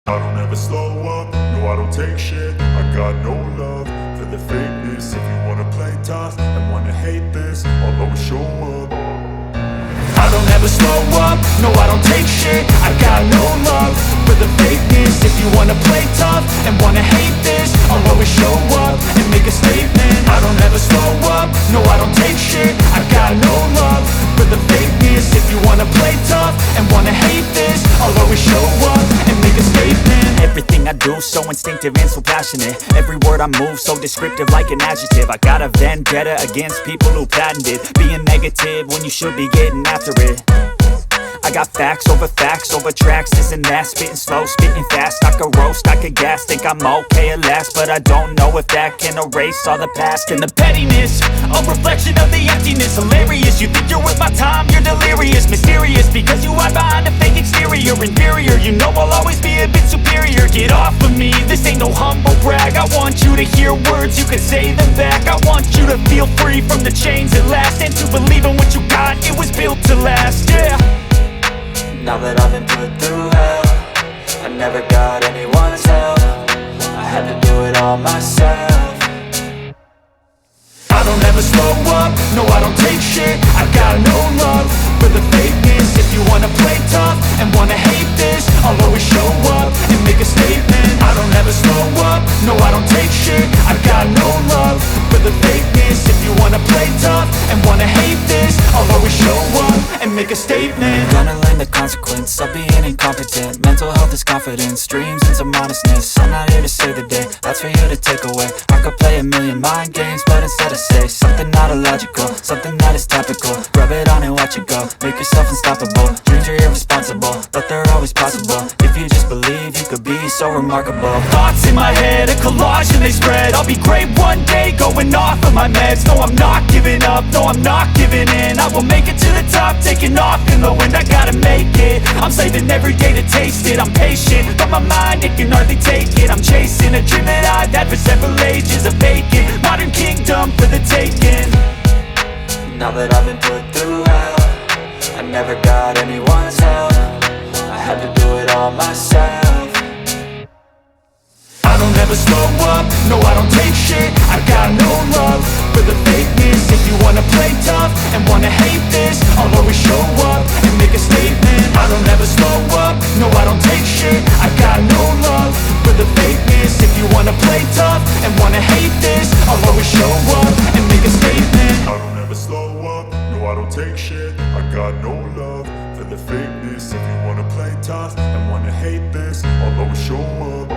I don't ever slow up, no I don't take shit. I got no love for the fakeness. If you wanna play tough and wanna hate this, I'll always show up. I don't ever slow up, no I don't take shit. I got no love for the fakeness. If you wanna play tough and wanna hate this, I'll always show up and make a statement. I don't ever slow up, no I don't take shit. I got no love for the fakeness. If you wanna play tough and wanna hate this, I'll always show up and make a statement. Everything I do so instinctive and so passionate. Every word I move so descriptive like an adjective. I got a vendetta against people who patented being negative when you should be getting after it. I got facts over tracks, this and that. Spitting slow, spitting fast. I could roast, I could gas. Think I'm okay at last, but I don't know if that can erase all the past. And the pettiness, a reflection of the emptiness. Hilarious, you think you're worth my time, you're delirious. Mysterious, because you hide behind a fake exterior. Inferior, you know I'll always be a bit superior. Get off of me, this ain't no humble brag. I want you to hear words, you can say them back. I want you to feel free from the chains at last, and to believe in what you got, it was built to last, yeah. Now that I've been put through hell, I never got anyone's help. I had to do it all myself. I don't ever slow up, no I don't take shit. I got no love for the fakeness. If you wanna play tough and wanna hate this, I'll always show up and make a statement. I don't ever slow up, no I don't take shit. I got no love for the fakeness. If you wanna play tough and wanna hate this, I'll always show up and make a statement. Gonna learn the consequence of being incompetent. Mental health is confidence, dreams and some modestness. I'm not here to save the day, that's for you to take away. I could play a million mind games, but instead I say something not illogical, something that is topical. Rub it on and watch it go, make yourself unstoppable. Dreams are irresponsible, but they're always possible. If you just believe, you could be so remarkable. Thoughts in my head, a collage and they spread. I'll be great one day, going off of my meds. No, I'm not giving up, no, I'm not giving in. I will make it to the top, taking off in the wind. I gotta make it, I'm saving every day to taste it. I'm patient, but my mind, it can hardly take it. I'm chasing a dream that I've had for several ages. A vacant, modern kingdom for the taking. Now that I've been put through hell, I never got anyone's help. I had to do it all myself. I don't ever slow up, no I don't take shit. I got no love for the fakeness. If you wanna play tough and wanna hate this, I'll always show up and make a statement. I don't ever slow up, no I don't take shit. I got no love for the fakeness. If you wanna play tough and wanna hate this, I'll always show up and make a statement. I don't ever slow up, no I don't take shit. I got no love for the fakeness. If you wanna play tough and wanna hate this, I'll always show up.